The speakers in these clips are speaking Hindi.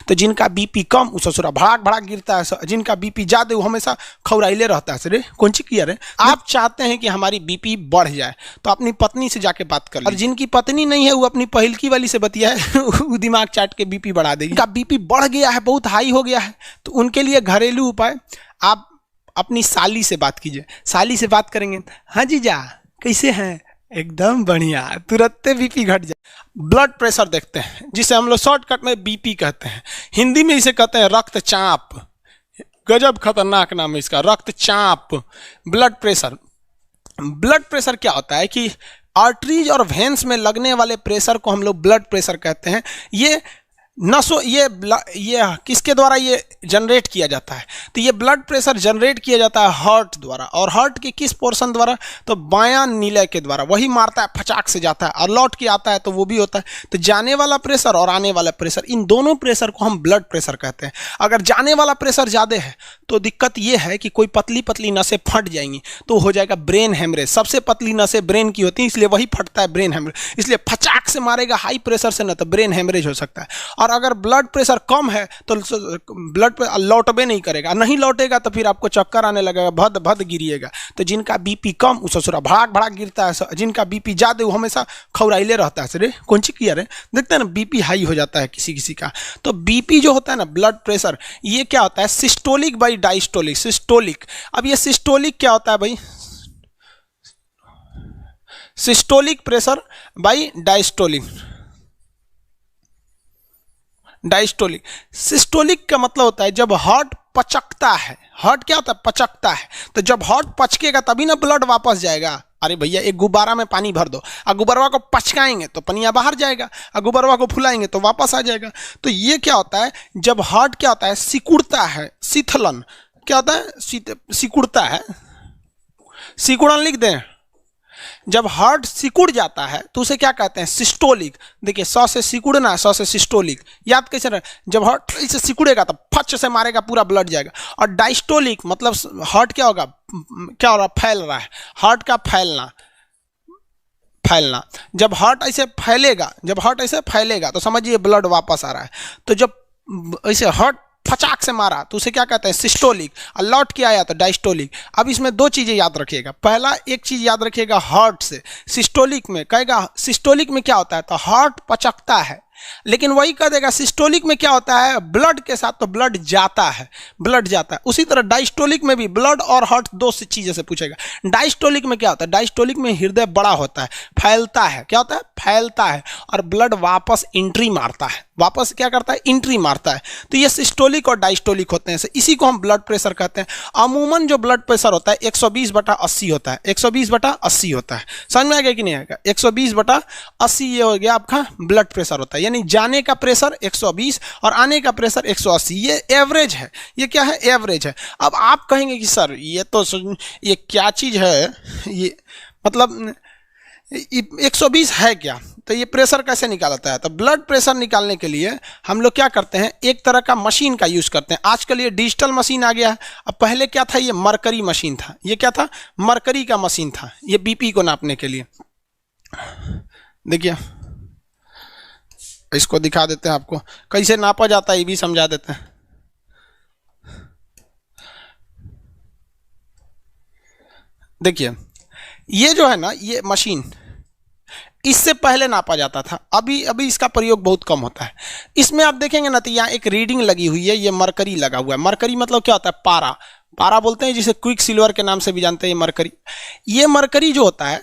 तो जिनका बीपी कम वो ससुरा भड़ाक भड़ाक गिरता है, जिनका बीपी ज्यादा वो हमेशा खौराइले रहता है। सरे कौन सी किया रे, आप चाहते हैं कि हमारी बीपी बढ़ जाए तो अपनी पत्नी से जाके बात कर, और जिनकी पत्नी नहीं है वो अपनी पहिलकी वाली से बतिया है वो दिमाग चाट के बीपी बढ़ा देगी। उनका बीपी बढ़ गया है, बहुत हाई हो गया है, तो उनके लिए घरेलू उपाय, आप अपनी साली से बात कीजिए। साली से बात करेंगे, हाँ जीजा कैसे हैं, एकदम बढ़िया, तुरंत बीपी घट जाए। ब्लड प्रेशर देखते हैं जिसे हम लोग शॉर्टकट में बीपी कहते हैं, हिंदी में इसे कहते हैं रक्तचाप। गजब खतरनाक नाम है इसका, रक्तचाप। ब्लड प्रेशर, ब्लड प्रेशर क्या होता है कि आर्टरीज और वेन्स में लगने वाले प्रेशर को हम लोग ब्लड प्रेशर कहते हैं। ये नसों, ये किसके द्वारा ये जनरेट किया जाता है, तो ये ब्लड प्रेशर जनरेट किया जाता है हार्ट द्वारा। और हार्ट के किस पोर्शन द्वारा, तो बायां नीले के द्वारा, वही मारता है, फचाक से जाता है और लौट के आता है, तो वो भी होता है। तो जाने वाला प्रेशर और आने वाला प्रेशर, इन दोनों प्रेशर को हम ब्लड प्रेशर कहते हैं। अगर जाने वाला प्रेशर ज़्यादा है तो दिक्कत ये है कि कोई पतली पतली नसें फट जाएंगी, तो हो जाएगा ब्रेन हेमरेज। सबसे पतली नसें ब्रेन की होती हैं, इसलिए वही फटता है, ब्रेन हेमरेज। इसलिए फचाक से मारेगा हाई प्रेशर से, ना तो ब्रेन हेमरेज हो सकता है। और अगर ब्लड प्रेशर कम है तो ब्लड लौटबे नहीं करेगा, नहीं लौटेगा तो फिर आपको चक्कर आने लगेगा, भद भद गिरिएगा। तो जिनका बीपी कम वो ससुरा भड़ाक भड़ाक गिरता है, जिनका बीपी ज्यादा वो हमेशा खौराइले रहता है। सरे कौन सी किया रे, देखते हैं ना बीपी हाई हो जाता है किसी किसी का। तो बीपी जो होता है ना, ब्लड प्रेशर, ये क्या होता है, सिस्टोलिक बाई डायस्टोलिक। सिस्टोलिक, अब ये सिस्टोलिक क्या होता है भाई, systolic pressure by diastolic. Diastolic, systolic का मतलब होता है जब हार्ट पचकता है। हार्ट क्या होता है, पचकता है। तो जब हार्ट पचकेगा तभी ना ब्लड वापस जाएगा। अरे भैया एक गुब्बारा में पानी भर दो, और गुब्बारा को पचकाएंगे तो पनिया बाहर जाएगा, और गुब्बारा को फुलाएंगे तो वापस आ जाएगा। तो ये क्या होता है, जब हार्ट क्या होता है, सिकुड़ता है, शीतलन क्या होता है, सिकुड़ता है, सिकुड़न लिख दें। जब हार्ट सिकुड़ जाता है तो उसे क्या कहते हैं, सिस्टोलिक। देखिए सौ से सिकुड़ना, सौ से सिस्टोलिक, याद कैसे रहे, जब हार्ट इसे सिकुड़ेगा तो फच से मारेगा, पूरा ब्लड जाएगा। और डायस्टोलिक मतलब हार्ट क्या होगा, क्या हो रहा, फैल रहा है, हार्ट का फैलना, फैलना। जब हार्ट ऐसे फैलेगा, जब हार्ट ऐसे फैलेगा तो समझिए ब्लड वापस आ रहा है। तो जब ऐसे हार्ट फचाक से मारा तो उसे क्या कहते हैं, सिस्टोलिक, और लौट के आया तो डायस्टोलिक। अब इसमें दो चीजें याद रखिएगा। पहला एक चीज याद रखिएगा, हार्ट से सिस्टोलिक में कहेगा, सिस्टोलिक में क्या होता है, तो हार्ट पचकता है, लेकिन वही कह देगा सिस्टोलिक में क्या होता है, ब्लड के साथ तो ब्लड जाता है, ब्लड जाता है। उसी तरह डायस्टोलिक में भी ब्लड और हार्ट दो चीजें से पूछेगा। डायस्टोलिक में क्या होता है, डायस्टोलिक में हृदय बड़ा होता है, फैलता है, क्या होता है, फैलता है, और ब्लड वापस एंट्री मारता है, वापस क्या करता है, एंट्री मारता है। तो ये सिस्टोलिक और डायस्टोलिक होते हैं, इसी को हम ब्लड प्रेशर कहते हैं। अमूमन जो ब्लड प्रेशर होता है 120/80 होता है, 120/80 होता है। समझ में आ गया कि नहीं आएगा, 120/80 ये हो गया आपका ब्लड प्रेशर होता है। यानी जाने का प्रेशर 120 और आने का प्रेशर 180, ये एवरेज है। ये क्या है, एवरेज है। अब आप कहेंगे कि सर ये तो ये क्या चीज है, ये मतलब 120 है क्या, तो ये प्रेशर कैसे निकालता है। तो ब्लड प्रेशर निकालने के लिए हम लोग क्या करते हैं, एक तरह का मशीन का यूज करते हैं। आजकल ये डिजिटल मशीन आ गया है। अब पहले क्या था, ये मरकरी मशीन था। ये क्या था, मरकरी का मशीन था, ये बीपी को नापने के लिए। देखिए इसको दिखा देते हैं आपको, कैसे नापा जाता है ये भी समझा देते हैं। देखिए ये जो है ना, ये मशीन इससे पहले नापा जाता था, अभी इसका प्रयोग बहुत कम होता है। इसमें आप देखेंगे ना तो यहाँ एक रीडिंग लगी हुई है, ये मरकरी लगा हुआ है। मरकरी मतलब क्या होता है, पारा, पारा बोलते हैं, जिसे क्विक सिल्वर के नाम से भी जानते हैं। मरकरी, ये मरकरी जो होता है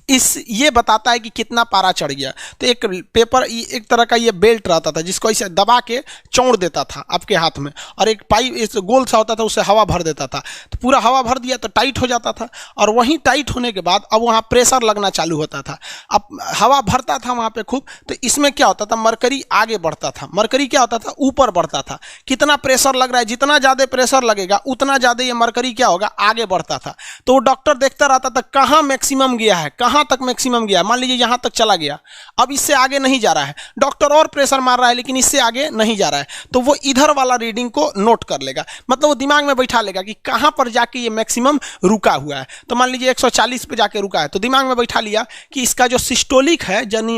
ये बताता है कि कितना पारा चढ़ गया। तो एक पेपर, एक तरह का ये बेल्ट रहता था जिसको ऐसे दबा के चौड़ देता था आपके हाथ में, और एक पाइप इस गोल सा होता था, उससे हवा भर देता था। तो पूरा हवा भर दिया तो टाइट हो जाता था, और वहीं टाइट होने के बाद अब वहाँ प्रेशर लगना चालू होता था। अब हवा भरता था वहाँ पे खूब, तो इसमें क्या होता था, मरकरी आगे बढ़ता था। मरकरी क्या होता था, ऊपर बढ़ता था। कितना प्रेशर लग रहा है, जितना ज़्यादा प्रेशर लगेगा उतना ज़्यादा ये मरकरी क्या होगा, आगे बढ़ता था। तो डॉक्टर देखता रहता था कहाँ मैक्सिमम गया है, कहाँ तक मैक्सिमम गया। मान लीजिए यहां तक चला गया, अब इससे आगे नहीं जा रहा है, डॉक्टर और प्रेशर मार रहा है लेकिन इससे आगे नहीं जा रहा है, तो वो इधर वाला रीडिंग को नोट कर लेगा। मतलब वो दिमाग में बैठा लेगा कि कहां पर जाके ये मैक्सिमम रुका हुआ है। तो मान लीजिए 140 पे जाके रुका है, तो दिमाग में बैठा लिया कि इसका जो सिस्टोलिक है, यानी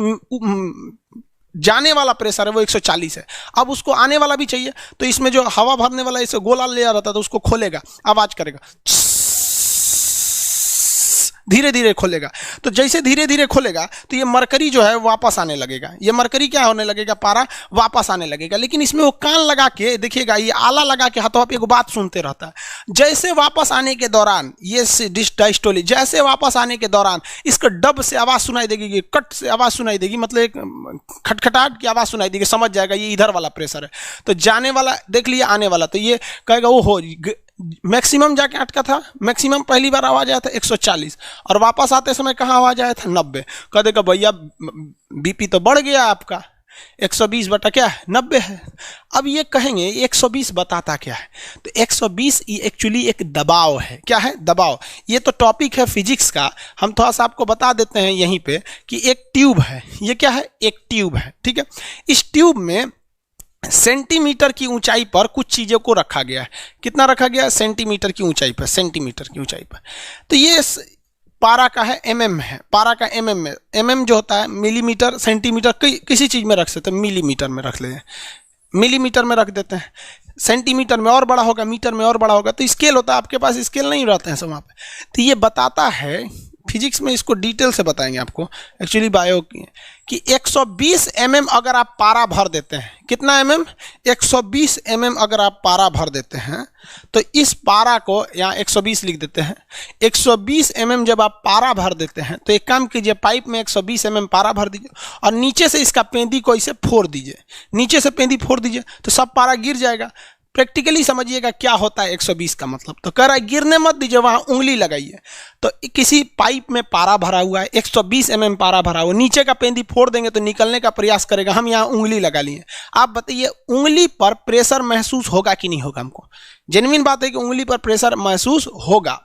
जाने वाला प्रेशर है वो 140 है। अब उसको आने वाला भी चाहिए, तो इसमें जो हवा भरने वाला इसे गोला लेयर रहता है तो उसको खोलेगा, आवाज करेगा, धीरे धीरे खोलेगा। तो जैसे धीरे धीरे खोलेगा तो ये मरकरी जो है वापस आने लगेगा, ये मरकरी क्या होने लगेगा, पारा वापस आने लगेगा। लेकिन इसमें वो कान लगा के देखिएगा, ये आला लगा के हाथों पे एक बात सुनते रहता है। जैसे वापस आने के दौरान ये डायस्टोली, जैसे वापस आने के दौरान इसको डब से आवाज सुनाई देगी, कट से आवाज सुनाई देगी, मतलब एक खटखटाहट की आवाज सुनाई देगी, समझ जाएगा ये इधर वाला प्रेशर है। तो जाने वाला देख लिया, आने वाला तो ये कहेगा वो हो मैक्सिमम जाके अटका था, मैक्सिमम पहली बार आवाज आया था 140 और वापस आते समय कहाँ आवाज आया था 90। कह देगा भैया बीपी तो बढ़ गया आपका, 120 बटा क्या है 90 है। अब ये कहेंगे 120 बताता क्या है, तो 120 ये एक्चुअली एक दबाव है। क्या है? दबाव। ये तो टॉपिक है फिजिक्स का, हम थोड़ा सा आपको बता देते हैं यहीं पे कि एक ट्यूब है, ये क्या है, एक ट्यूब है, ठीक है। इस ट्यूब में सेंटीमीटर की ऊंचाई पर कुछ चीजों को रखा गया है। कितना रखा गया है? सेंटीमीटर की ऊंचाई पर, सेंटीमीटर की ऊंचाई पर। तो ये पारा का है, एमएम है, पारा का एमएम में, एमएम जो होता है मिलीमीटर, सेंटीमीटर, किसी चीज में रख सकते हैं, मिलीमीटर में रख लेते हैं, मिलीमीटर में रख देते हैं, सेंटीमीटर में और बड़ा होगा, मीटर में और बड़ा होगा। तो स्केल होता है, आपके पास स्केल नहीं रहते हैं सब वहाँ पे। तो ये बताता है, फिजिक्स में इसको डिटेल से बताएंगे आपको, एक्चुअली बायो की, कि 120 mm अगर आप पारा भर देते हैं, कितना mm? 120 mm अगर आप पारा भर देते हैं तो इस पारा को यहाँ 120 लिख देते हैं। 120 mm जब आप पारा भर देते हैं तो एक काम कीजिए, पाइप में 120 mm पारा भर दीजिए और नीचे से इसका पेंदी को इसे फोड़ दीजिए, नीचे से पेंदी फोड़ दीजिए तो सब पारा गिर जाएगा। प्रैक्टिकली समझिएगा क्या होता है 120 का मतलब। तो कह रहा है गिरने मत दीजिए, वहां उंगली लगाइए। तो किसी पाइप में पारा भरा हुआ है, 120 mm पारा भरा हुआ, नीचे का पेंदी फोड़ देंगे तो निकलने का प्रयास करेगा, हम यहाँ उंगली लगा लिए। आप बताइए उंगली पर प्रेशर महसूस होगा कि नहीं होगा? हमको जेन्युइन बात है कि उंगली पर प्रेशर महसूस होगा।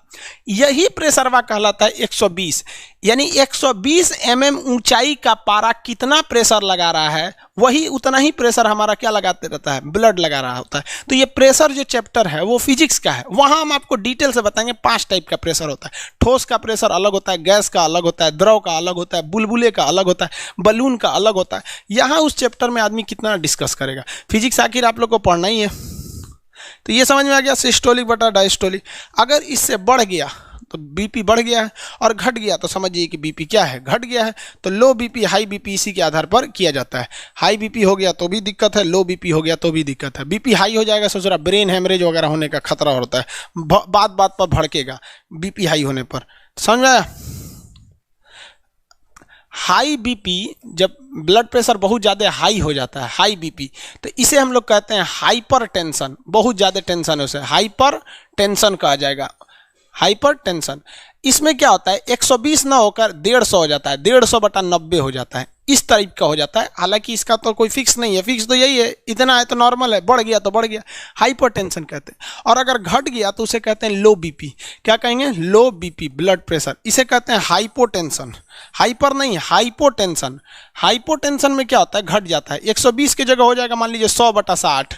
यही प्रेशरवा कहलाता है 120, यानी 120 mm ऊंचाई का पारा कितना प्रेशर लगा रहा है, वही उतना ही प्रेशर हमारा क्या लगाते रहता है, ब्लड लगा रहा होता है। तो ये प्रेशर जो चैप्टर है वो फिजिक्स का है, वहां हम आपको डिटेल से बताएंगे 5 टाइप का प्रेशर होता है। ठोस का प्रेशर अलग होता है, गैस का अलग होता है, द्रव का अलग होता है, बुलबुले का अलग होता है, बलून का अलग होता है। यहाँ उस चैप्टर में आदमी कितना डिस्कस करेगा, फिजिक्स आखिर आप लोग को पढ़ना ही है। तो ये समझ में आ गया सिस्टोलिक बटा डायस्टोलिक। अगर इससे बढ़ गया तो बीपी बढ़ गया है और घट गया तो समझिए कि बीपी क्या है, घट गया है। तो लो बीपी हाई बीपी इसी के आधार पर किया जाता है। हाई बीपी हो गया तो भी दिक्कत है, लो बीपी हो गया तो भी दिक्कत है। बीपी हाई हो जाएगा सोच रहा ब्रेन हेमरेज वगैरह होने का खतरा होता है, बात बात पर भड़केगा बीपी हाई होने पर, समझ में आया? हाई बीपी, जब ब्लड प्रेशर बहुत ज़्यादा हाई हो जाता है, हाई बीपी, तो इसे हम लोग कहते हैं हाइपर टेंशन। बहुत ज़्यादा टेंशन है उसे हाइपर टेंशन कहा जाएगा, हाइपर टेंशन। इसमें क्या होता है 120 ना होकर 150 हो जाता है, 150 बटा 90 हो जाता है, इस टाइप का हो जाता है। हालांकि इसका तो कोई फिक्स नहीं है, फिक्स तो यही है, इतना है तो नॉर्मल है, बढ़ गया तो बढ़ गया, हाइपरटेंशन कहते हैं। और अगर घट गया तो उसे कहते हैं लो बीपी। क्या कहेंगे? लो बीपी ब्लड प्रेशर, इसे कहते हैं हाइपोटेंशन। हाइपर नहीं, हाइपोटेंशन। हाइपोटेंशन में क्या होता है, घट जाता है, 120 की जगह हो जाएगा मान लीजिए 100 बटा 60,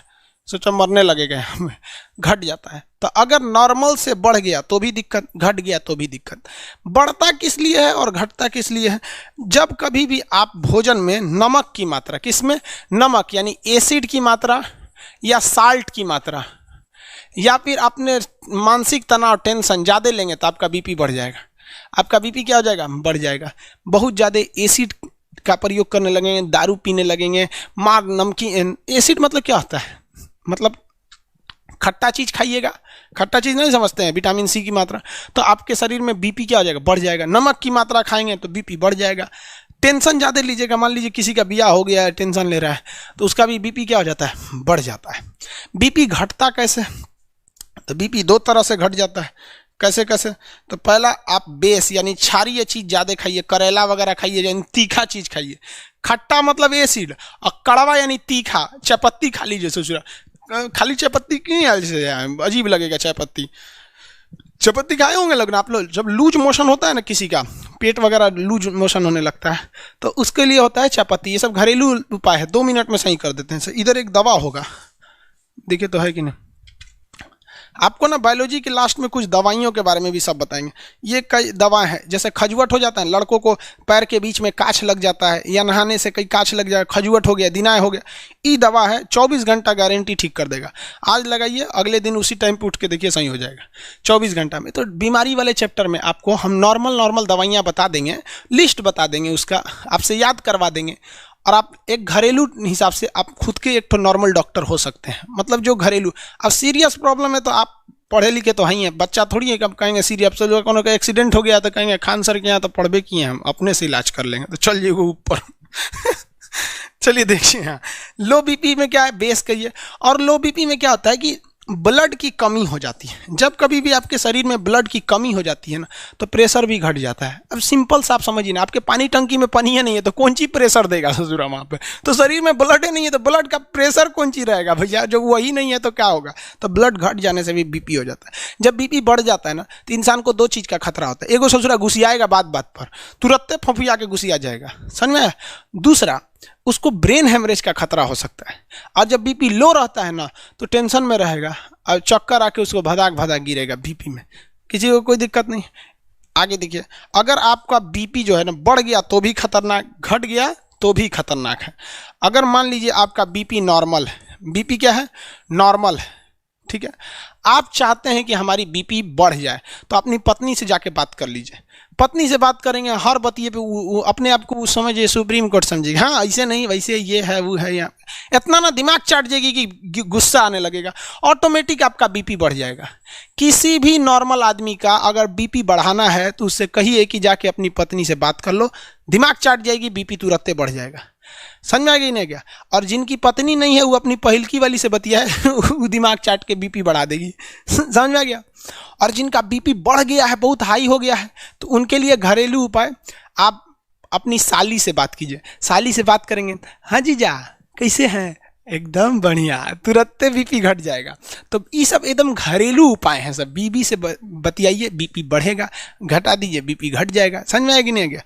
सोचो मरने लगेगा हमें, घट जाता है। तो अगर नॉर्मल से बढ़ गया तो भी दिक्कत, घट गया तो भी दिक्कत। बढ़ता किस लिए है और घटता किस लिए है? जब कभी भी आप भोजन में नमक की मात्रा, किसमें? नमक यानी एसिड की मात्रा या साल्ट की मात्रा, या फिर अपने मानसिक तनाव टेंशन ज़्यादा लेंगे तो आपका बीपी बढ़ जाएगा। आपका बीपी क्या हो जाएगा? बढ़ जाएगा। बहुत ज़्यादा एसिड का प्रयोग करने लगेंगे, दारू पीने लगेंगे, मार नमकीन, एसिड मतलब क्या होता है, मतलब खट्टा चीज खाइएगा, खट्टा चीज नहीं समझते हैं, विटामिन सी की मात्रा, तो आपके शरीर में बीपी क्या हो जाएगा? बढ़ जाएगा। नमक की मात्रा खाएंगे तो बीपी बढ़ जाएगा। टेंशन ज़्यादा लीजिएगा, मान लीजिए किसी का ब्याह हो गया है, टेंशन ले रहा है, तो उसका भी बीपी क्या हो जाता है? बढ़ जाता है। बीपी घटता कैसे? तो बीपी 2 तरह से घट जाता है। कैसे कैसे? तो पहला, आप बेस यानी क्षारीय चीज ज़्यादा खाइए, करेला वगैरह खाइए, यानी तीखा चीज खाइए। खट्टा मतलब एसिड, और कड़वा यानी तीखा, चायपत्ती खा लीजिए। सोच रहा खाली चायपत्ती क्यों ऐसे अजीब लगेगा? चायपत्ती खाए होंगे लगना आप लोग। जब लूज मोशन होता है ना, किसी का पेट वगैरह लूज मोशन होने लगता है तो उसके लिए होता है चायपत्ती। ये सब घरेलू उपाय है, 2 मिनट में सही कर देते हैं। इधर एक दवा होगा, देखिए तो है कि नहीं। आपको ना बायोलॉजी के लास्ट में कुछ दवाइयों के बारे में भी सब बताएंगे। ये कई दवा है, जैसे खजुवट हो जाता है, लड़कों को पैर के बीच में कांच लग जाता है या नहाने से कई कांच लग जाए, खजुवट हो गया, दिनाय हो गया, ये दवा है 24 घंटा गारंटी ठीक कर देगा। आज लगाइए, अगले दिन उसी टाइम पे उठ के देखिए सही हो जाएगा 24 घंटा में। तो बीमारी वाले चैप्टर में आपको हम नॉर्मल दवाइयाँ बता देंगे, लिस्ट बता देंगे, उसका आपसे याद करवा देंगे, और आप एक घरेलू हिसाब से आप खुद के एक तो नॉर्मल डॉक्टर हो सकते हैं। मतलब जो घरेलू, अब सीरियस प्रॉब्लम है तो आप पढ़े लिखे तो हैं, बच्चा थोड़ी है कब कहेंगे सीरियस, तो जो कोनो का एक्सीडेंट हो गया तो कहेंगे खान सर के यहाँ तो पढ़बे किए हम, अपने से इलाज कर लेंगे, तो चलिए वो ऊपर चलिए देखिए, यहाँ लो बीपी में क्या है, बेस कहिए। और लो बीपी में क्या होता है कि ब्लड की कमी हो जाती है। जब कभी भी आपके शरीर में ब्लड की कमी हो जाती है ना, तो प्रेशर भी घट जाता है। अब सिंपल सा आप समझिए ना, आपके पानी टंकी में पानी है नहीं है तो कौन ची प्रेशर देगा ससुरा वहाँ पे, तो शरीर में ब्लड ही नहीं है तो ब्लड का प्रेशर कौन ची रहेगा भैया, जब वही नहीं है तो क्या होगा। तो ब्लड घट जाने से भी बीपी हो जाता है। जब बीपी बढ़ जाता है ना, तो इंसान को दो चीज़ का खतरा होता है, एगो ससुरा घुसियाएगा बात बात पर, तुरंत फंफिया के घुसिया जाएगा, समझ में। दूसरा, उसको ब्रेन हेमरेज का खतरा हो सकता है। और जब बीपी लो रहता है ना, तो टेंशन में रहेगा और चक्कर आके उसको भदाक भदाक गिरेगा बीपी में, किसी को कोई दिक्कत नहीं। आगे देखिए, अगर आपका बीपी जो है ना बढ़ गया तो भी खतरनाक, घट गया तो भी खतरनाक है। अगर मान लीजिए आपका बीपी नॉर्मल है, बीपी क्या है, नॉर्मल है, ठीक है, आप चाहते हैं कि हमारी बीपी बढ़ जाए, तो अपनी पत्नी से जाके बात कर लीजिए। पत्नी से बात करेंगे, हर बतिये पे वो अपने आप को वो समझिए सुप्रीम कोर्ट समझेगा, हाँ ऐसे नहीं वैसे ये है वो है, यहाँ इतना ना दिमाग चाट जाएगी कि गुस्सा आने लगेगा, ऑटोमेटिक आपका बीपी बढ़ जाएगा। किसी भी नॉर्मल आदमी का अगर बीपी बढ़ाना है तो उससे कहिए कि जाके अपनी पत्नी से बात कर लो, दिमाग चाट जाएगी, बीपी तुरंत बढ़ जाएगा। समझ में आ गई नहीं क्या। और जिनकी पत्नी नहीं है वो अपनी पहिलकी वाली से बतिया है वो दिमाग चाट के बीपी बढ़ा देगी, समझ में आ गया। और जिनका बीपी बढ़ गया है, बहुत हाई हो गया है, तो उनके लिए घरेलू उपाय, आप अपनी साली से बात कीजिए। साली से बात करेंगे, हाँ जीजा कैसे हैं, एकदम बढ़िया, तुरंत बीपी घट जाएगा। तो ये सब एकदम घरेलू उपाय हैं सब। बीबी से बतियाइए, बीपी बढ़ेगा, घटा दीजिए, बीपी घट जाएगा। समझ में आएगी नहीं आ गया।